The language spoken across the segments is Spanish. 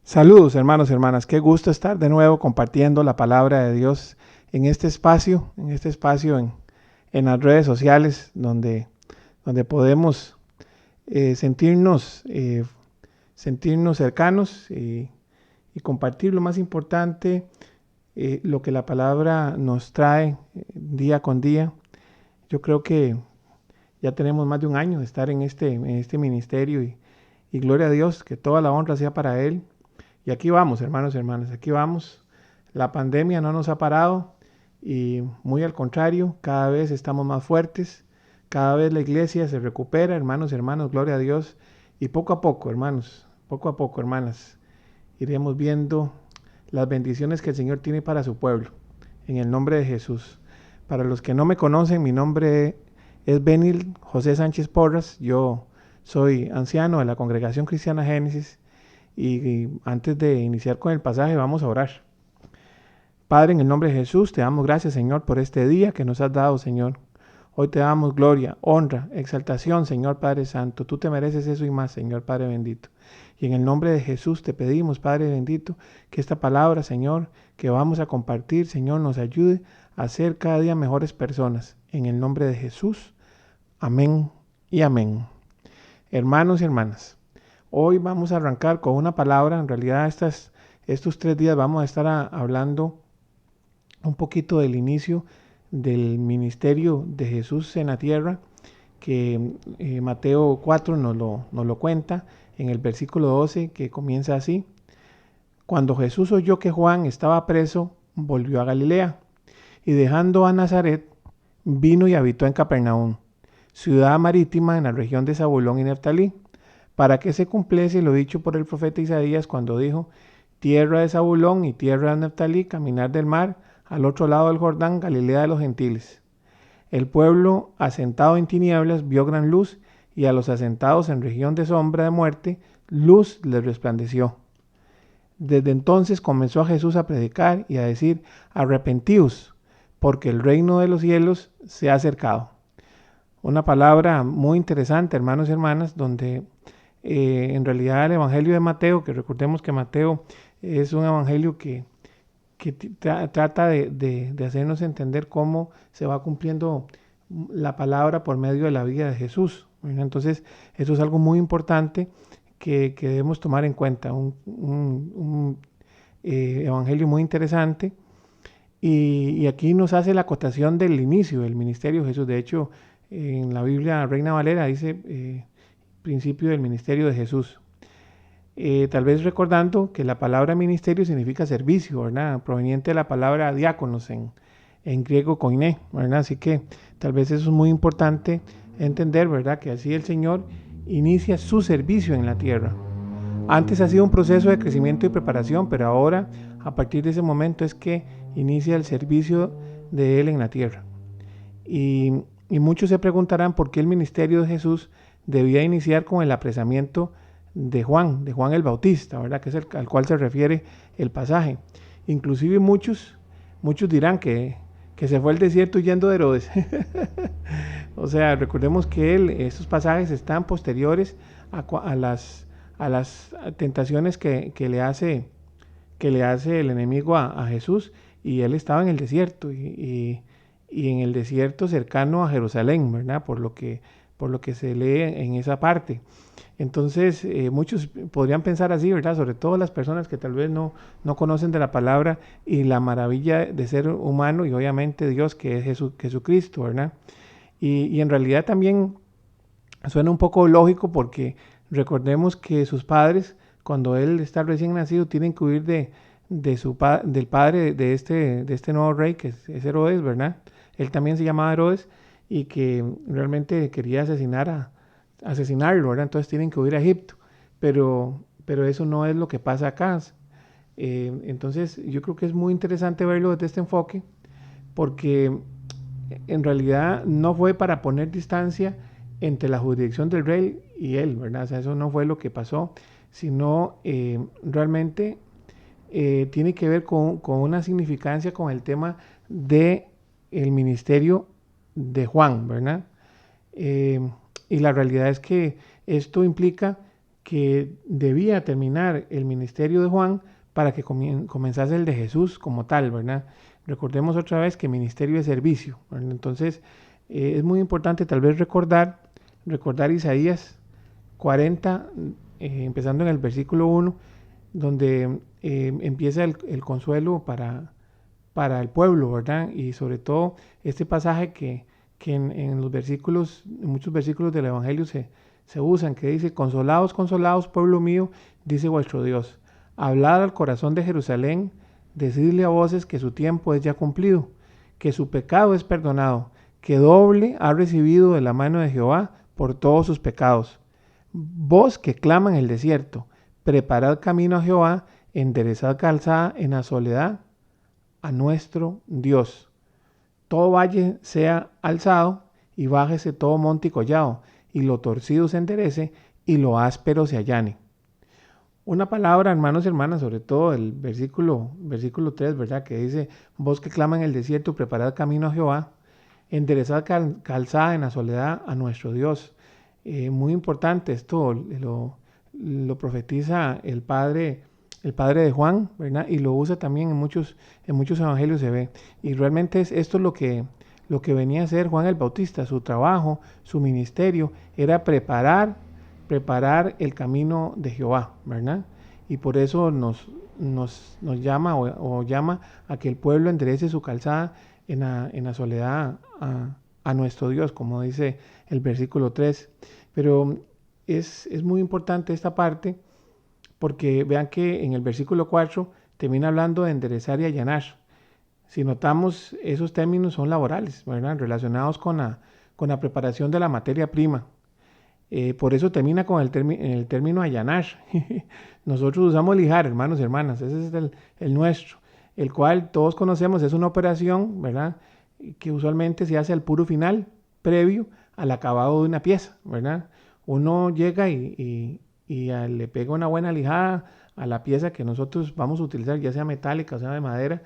Saludos hermanos y hermanas, qué gusto estar de nuevo compartiendo la palabra de Dios en las redes sociales donde podemos sentirnos, sentirnos cercanos y compartir lo más importante, lo que la palabra nos trae día con día. Yo creo que ya tenemos más de un año de estar en este ministerio y gloria a Dios, que toda la honra sea para Él. Y aquí vamos, hermanos y hermanas, aquí vamos. La pandemia no nos ha parado y muy al contrario, cada vez estamos más fuertes, cada vez la iglesia se recupera, hermanos y hermanos, gloria a Dios. Y poco a poco, hermanos, poco a poco, hermanas, iremos viendo las bendiciones que el Señor tiene para su pueblo, en el nombre de Jesús. Para los que no me conocen, mi nombre es Benil José Sánchez Porras, yo soy anciano de la Congregación Cristiana Génesis y antes de iniciar con el pasaje vamos a orar. Padre, en el nombre de Jesús, te damos gracias, Señor, por este día que nos has dado, Señor. Hoy te damos gloria, honra, exaltación, Señor Padre Santo. Tú te mereces eso y más, Señor Padre bendito. Y en el nombre de Jesús te pedimos, Padre bendito, que esta palabra, Señor, que vamos a compartir, Señor, nos ayude a ser cada día mejores personas. En el nombre de Jesús, amén y amén. Hermanos y hermanas, hoy vamos a arrancar con una palabra. En realidad estos 3 días vamos a estar hablando un poquito del inicio del ministerio de Jesús en la tierra, que Mateo 4 nos lo cuenta en el versículo 12, que comienza así. Cuando Jesús oyó que Juan estaba preso, volvió a Galilea, y dejando a Nazaret, vino y habitó en Capernaum, ciudad marítima en la región de Zabulón y Neftalí, para que se cumpliese lo dicho por el profeta Isaías cuando dijo: tierra de Zabulón y tierra de Neftalí, caminar del mar, al otro lado del Jordán, Galilea de los gentiles. El pueblo asentado en tinieblas vio gran luz, y a los asentados en región de sombra de muerte, luz les resplandeció. Desde entonces comenzó a Jesús a predicar y a decir: arrepentíos, porque el reino de los cielos se ha acercado. Una palabra muy interesante, hermanos y hermanas, donde en realidad el Evangelio de Mateo, que recordemos que Mateo es un evangelio que trata de hacernos entender cómo se va cumpliendo la palabra por medio de la vida de Jesús. Bueno, entonces, eso es algo muy importante que debemos tomar en cuenta. Un evangelio muy interesante. Y aquí nos hace la acotación del inicio del ministerio de Jesús. De hecho, en la Biblia Reina Valera dice principio del ministerio de Jesús. Tal vez recordando que la palabra ministerio significa servicio, ¿verdad? Proveniente de la palabra diáconos en griego koiné, ¿verdad? Así que tal vez eso es muy importante entender, ¿verdad? Que así el Señor inicia su servicio en la tierra. Antes ha sido un proceso de crecimiento y preparación, pero ahora, a partir de ese momento, es que inicia el servicio de Él en la tierra. Y muchos se preguntarán por qué el ministerio de Jesús debía iniciar con el apresamiento de Juan el Bautista, ¿verdad? Que es al cual se refiere el pasaje. Inclusive muchos dirán que se fue al desierto huyendo de Herodes. O sea, recordemos que estos pasajes están posteriores a las tentaciones que le hace el enemigo a Jesús, y él estaba en el desierto y en el desierto cercano a Jerusalén, ¿verdad? Por lo que se lee en esa parte. Entonces, muchos podrían pensar así, ¿verdad? Sobre todo las personas que tal vez no conocen de la palabra y la maravilla de ser humano y obviamente Dios, que es Jesucristo, ¿verdad? Y en realidad también suena un poco lógico, porque recordemos que sus padres, cuando él está recién nacido, tienen que huir del padre de este nuevo rey, que es Herodes, ¿verdad? Él también se llamaba Herodes y que realmente quería asesinarlo, ¿verdad? Entonces tienen que huir a Egipto, pero eso no es lo que pasa acá. Entonces yo creo que es muy interesante verlo desde este enfoque, porque en realidad no fue para poner distancia entre la jurisdicción del rey y él, ¿verdad? O sea, eso no fue lo que pasó, sino realmente tiene que ver con una significancia con el tema de el ministerio de Juan, ¿verdad? Y la realidad es que esto implica que debía terminar el ministerio de Juan para que comenzase el de Jesús como tal, ¿verdad? Recordemos otra vez que ministerio es servicio, ¿verdad? Entonces es muy importante tal vez recordar Isaías 40, empezando en el versículo 1, donde empieza el consuelo para el pueblo, ¿verdad? Y sobre todo este pasaje que en los versículos, en muchos versículos del Evangelio se usan, que dice: consolaos, consolaos, pueblo mío, dice vuestro Dios. Hablad al corazón de Jerusalén, decidle a voces que su tiempo es ya cumplido, que su pecado es perdonado, que doble ha recibido de la mano de Jehová por todos sus pecados. Vos que clama en el desierto, preparad camino a Jehová, enderezad calzada en la soledad a nuestro Dios. Todo valle sea alzado y bájese todo monte y collado, y lo torcido se enderece y lo áspero se allane. Una palabra, hermanos y hermanas, sobre todo el versículo 3, ¿verdad? Que dice: vos que clama en el desierto, preparad camino a Jehová, enderezad calzada en la soledad a nuestro Dios. Muy importante, esto lo profetiza el padre de Juan, ¿verdad? Y lo usa también en muchos evangelios se ve. Y realmente esto es lo que venía a hacer Juan el Bautista. Su trabajo, su ministerio, era preparar el camino de Jehová, ¿verdad? Y por eso nos llama o llama a que el pueblo enderece su calzada en la soledad a nuestro Dios, como dice el versículo 3. Pero es muy importante esta parte, porque vean que en el versículo 4 termina hablando de enderezar y allanar. Si notamos, esos términos son laborales, ¿verdad? Relacionados con la preparación de la materia prima. Por eso termina con el término allanar. Nosotros usamos lijar, hermanos y hermanas, ese es el nuestro, el cual todos conocemos. Es una operación, ¿verdad?, que usualmente se hace al puro final, previo al acabado de una pieza, ¿verdad? Uno llega y le pega una buena lijada a la pieza que nosotros vamos a utilizar, ya sea metálica o sea de madera,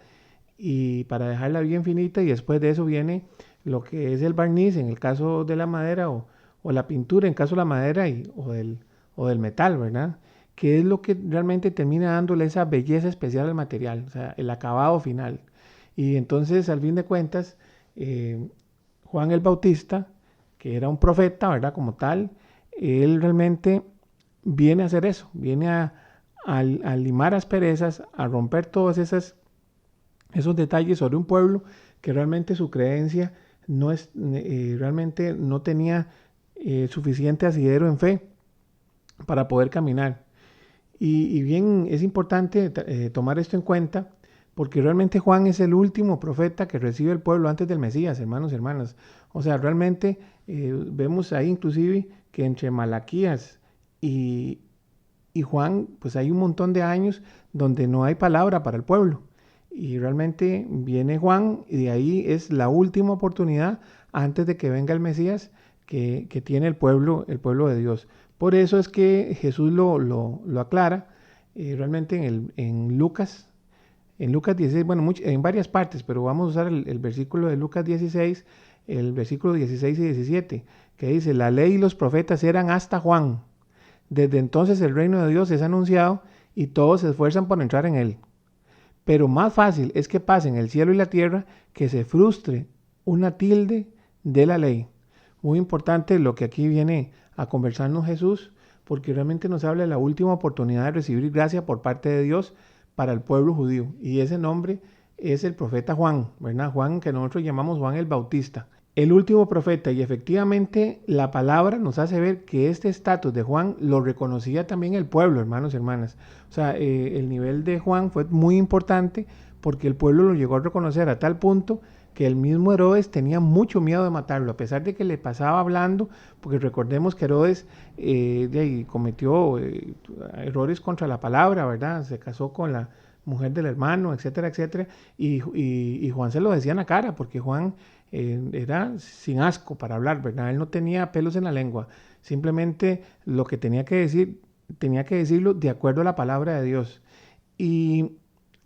y para dejarla bien finita, y después de eso viene lo que es el barniz en el caso de la madera, o la pintura en caso de la madera o del metal, ¿verdad? Que es lo que realmente termina dándole esa belleza especial al material, o sea, el acabado final. Y entonces, al fin de cuentas, Juan el Bautista, que era un profeta, ¿verdad? Como tal, él realmente viene a hacer eso, viene a limar asperezas, a romper todos esos detalles sobre un pueblo que realmente su creencia realmente no tenía suficiente asidero en fe para poder caminar. Y bien, es importante tomar esto en cuenta, porque realmente Juan es el último profeta que recibe el pueblo antes del Mesías, hermanos y hermanas. O sea, realmente vemos ahí inclusive que entre Malaquías y, y Juan, pues hay un montón de años donde no hay palabra para el pueblo. Y realmente viene Juan y de ahí es la última oportunidad antes de que venga el Mesías que tiene el pueblo de Dios. Por eso es que Jesús lo aclara realmente en Lucas 16, bueno, en varias partes, pero vamos a usar el versículo de Lucas 16, el versículo 16 y 17, que dice: la ley y los profetas eran hasta Juan. Desde entonces el reino de Dios es anunciado y todos se esfuerzan por entrar en él. Pero más fácil es que pasen el cielo y la tierra que se frustre una tilde de la ley. Muy importante lo que aquí viene a conversarnos Jesús, porque realmente nos habla de la última oportunidad de recibir gracia por parte de Dios para el pueblo judío. Y ese nombre es el profeta Juan, ¿verdad? Juan, que nosotros llamamos Juan el Bautista. El último profeta, y efectivamente la palabra nos hace ver que este estatus de Juan lo reconocía también el pueblo, hermanos y hermanas. O sea, el nivel de Juan fue muy importante porque el pueblo lo llegó a reconocer a tal punto que el mismo Herodes tenía mucho miedo de matarlo, a pesar de que le pasaba hablando, porque recordemos que Herodes cometió errores contra la palabra, ¿verdad? Se casó con la mujer del hermano, etcétera, etcétera, y Juan se lo decía en la cara, porque Juan era sin asco para hablar, ¿verdad? Él no tenía pelos en la lengua, simplemente lo que tenía que decir, tenía que decirlo de acuerdo a la palabra de Dios. Y,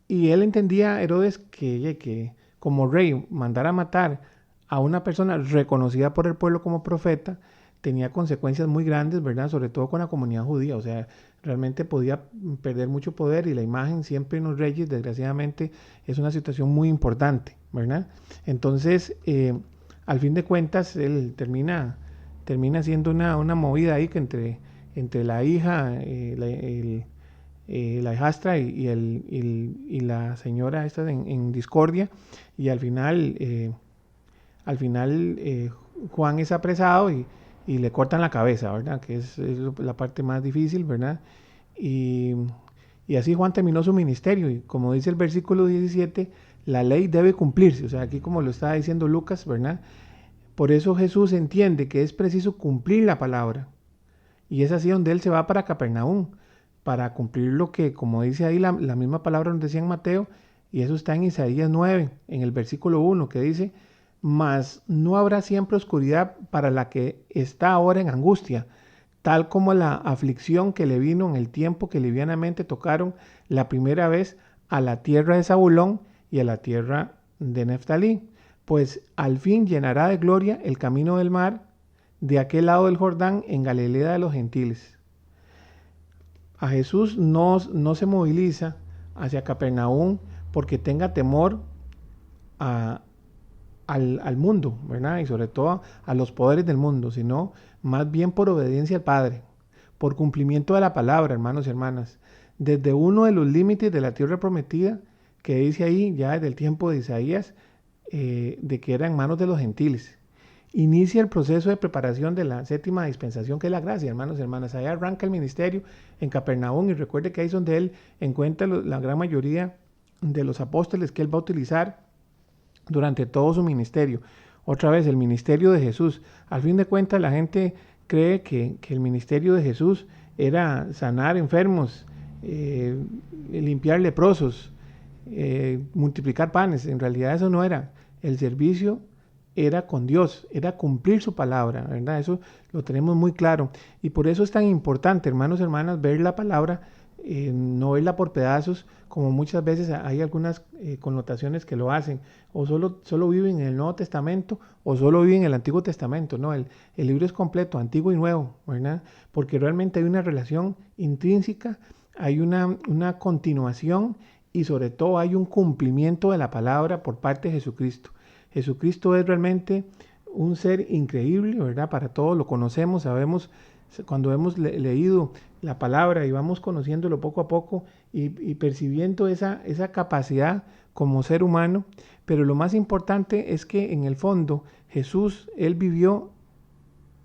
y él entendía, Herodes, que como rey mandara a matar a una persona reconocida por el pueblo como profeta, tenía consecuencias muy grandes, ¿verdad? Sobre todo con la comunidad judía, o sea, realmente podía perder mucho poder y la imagen siempre en los reyes, desgraciadamente, es una situación muy importante, ¿verdad? Entonces, al fin de cuentas, él termina siendo una movida ahí que entre la hija, la hijastra y la señora esta en discordia, y al final Juan es apresado y le cortan la cabeza, ¿verdad? Que es la parte más difícil, ¿verdad? Y, y así Juan terminó su ministerio. Y como dice el versículo 17, la ley debe cumplirse. O sea, aquí como lo estaba diciendo Lucas, ¿verdad? Por eso Jesús entiende que es preciso cumplir la palabra. Y es así donde él se va para Capernaum, para cumplir lo que, como dice ahí la misma palabra donde decía en Mateo, y eso está en Isaías 9, en el versículo 1, que dice, mas no habrá siempre oscuridad para la que está ahora en angustia, tal como la aflicción que le vino en el tiempo que livianamente tocaron la primera vez a la tierra de Zabulón y a la tierra de Neftalí, pues al fin llenará de gloria el camino del mar de aquel lado del Jordán en Galilea de los gentiles. A Jesús no se moviliza hacia Capernaum porque tenga temor a, al mundo, ¿verdad? Y sobre todo a los poderes del mundo, sino más bien por obediencia al Padre, por cumplimiento de la palabra, hermanos y hermanas. Desde uno de los límites de la tierra prometida, que dice ahí ya desde el tiempo de Isaías, de que era en manos de los gentiles. Inicia el proceso de preparación de la séptima dispensación, que es la gracia, hermanos y hermanas. Allá arranca el ministerio en Capernaum y recuerde que ahí es donde él encuentra la gran mayoría de los apóstoles que él va a utilizar durante todo su ministerio. Otra vez, el ministerio de Jesús. Al fin de cuentas, la gente cree que el ministerio de Jesús era sanar enfermos, limpiar leprosos, multiplicar panes. En realidad eso no era. El servicio era con Dios, era cumplir su palabra, ¿verdad? Eso lo tenemos muy claro. Y por eso es tan importante, hermanos y hermanas, ver la palabra, no verla por pedazos, como muchas veces hay algunas connotaciones que lo hacen, o solo viven en el Nuevo Testamento, o solo viven en el Antiguo Testamento, no, el libro es completo, antiguo y nuevo, ¿verdad? Porque realmente hay una relación intrínseca, hay una continuación y sobre todo hay un cumplimiento de la palabra por parte de Jesucristo. Jesucristo es realmente un ser increíble, ¿verdad? Para todos lo conocemos, sabemos cuando hemos leído la palabra y vamos conociéndolo poco a poco y percibiendo esa capacidad como ser humano, pero lo más importante es que en el fondo Jesús, él vivió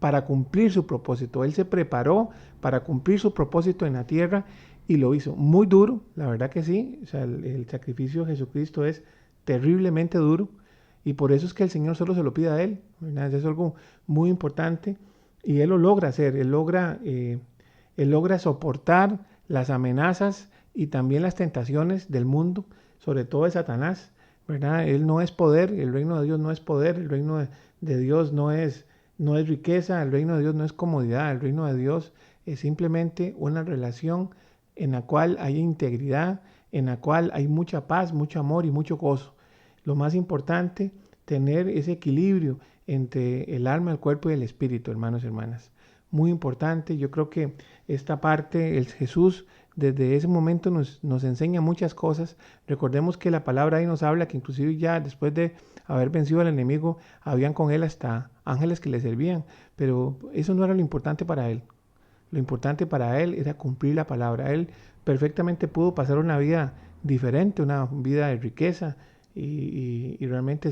para cumplir su propósito, él se preparó para cumplir su propósito en la tierra y lo hizo muy duro, la verdad que sí, o sea, el sacrificio de Jesucristo es terriblemente duro y por eso es que el Señor solo se lo pide a él, ¿verdad? Es algo muy importante y él lo logra hacer, él logra soportar las amenazas y también las tentaciones del mundo, sobre todo de Satanás, ¿verdad? Él no es poder, el reino de Dios no es poder, el reino de Dios no es riqueza, el reino de Dios no es comodidad, el reino de Dios es simplemente una relación en la cual hay integridad, en la cual hay mucha paz, mucho amor y mucho gozo. Lo más importante, tener ese equilibrio entre el alma, el cuerpo y el espíritu, hermanos y hermanas. Muy importante, yo creo que esta parte, el Jesús, desde ese momento nos enseña muchas cosas. Recordemos que la palabra ahí nos habla que inclusive ya después de haber vencido al enemigo, habían con él hasta ángeles que le servían, pero eso no era lo importante para él. Lo importante para él era cumplir la palabra. Él perfectamente pudo pasar una vida diferente, una vida de riqueza y realmente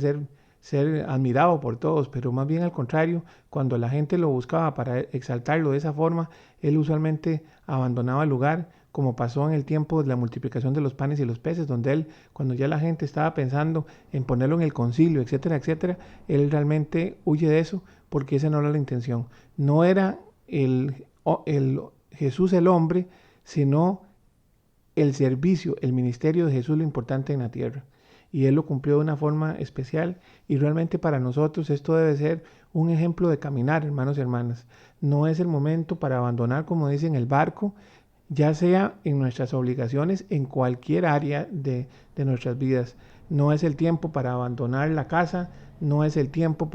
ser admirado por todos, pero más bien al contrario, cuando la gente lo buscaba para exaltarlo de esa forma, él usualmente abandonaba el lugar, como pasó en el tiempo de la multiplicación de los panes y los peces, donde él, cuando ya la gente estaba pensando en ponerlo en el concilio, etcétera, etcétera, él realmente huye de eso porque esa no era la intención. No era el Jesús el hombre, sino el servicio, el ministerio de Jesús lo importante en la tierra. Y Él lo cumplió de una forma especial y realmente para nosotros esto debe ser un ejemplo de caminar, hermanos y hermanas. No es el momento para abandonar, como dicen, el barco, ya sea en nuestras obligaciones, en cualquier área de nuestras vidas. No es el tiempo para abandonar la casa, no es el tiempo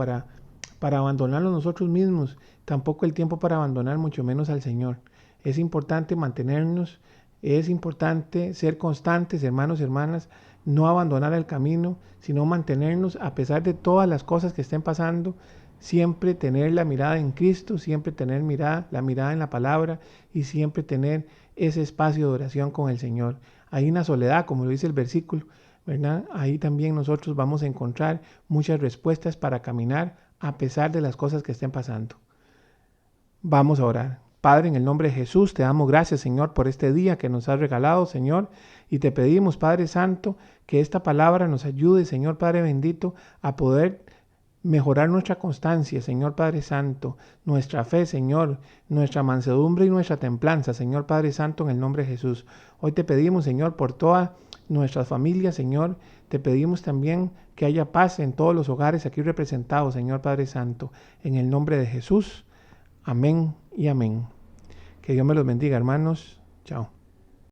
para abandonarnos nosotros mismos, tampoco el tiempo para abandonar mucho menos al Señor. Es importante mantenernos, es importante ser constantes, hermanos y hermanas, no abandonar el camino, sino mantenernos a pesar de todas las cosas que estén pasando, siempre tener la mirada en Cristo, siempre tener la mirada en la palabra y siempre tener ese espacio de oración con el Señor. Hay una soledad, como lo dice el versículo, ¿verdad? Ahí también nosotros vamos a encontrar muchas respuestas para caminar a pesar de las cosas que estén pasando. Vamos a orar. Padre, en el nombre de Jesús, te damos gracias, Señor, por este día que nos has regalado, Señor, y te pedimos, Padre Santo, que esta palabra nos ayude, Señor Padre bendito, a poder mejorar nuestra constancia, Señor Padre Santo, nuestra fe, Señor, nuestra mansedumbre y nuestra templanza, Señor Padre Santo, en el nombre de Jesús. Hoy te pedimos, Señor, por todas nuestras familias, Señor, te pedimos también que haya paz en todos los hogares aquí representados, Señor Padre Santo, en el nombre de Jesús. Amén y amén. Que Dios me los bendiga, hermanos. Chao.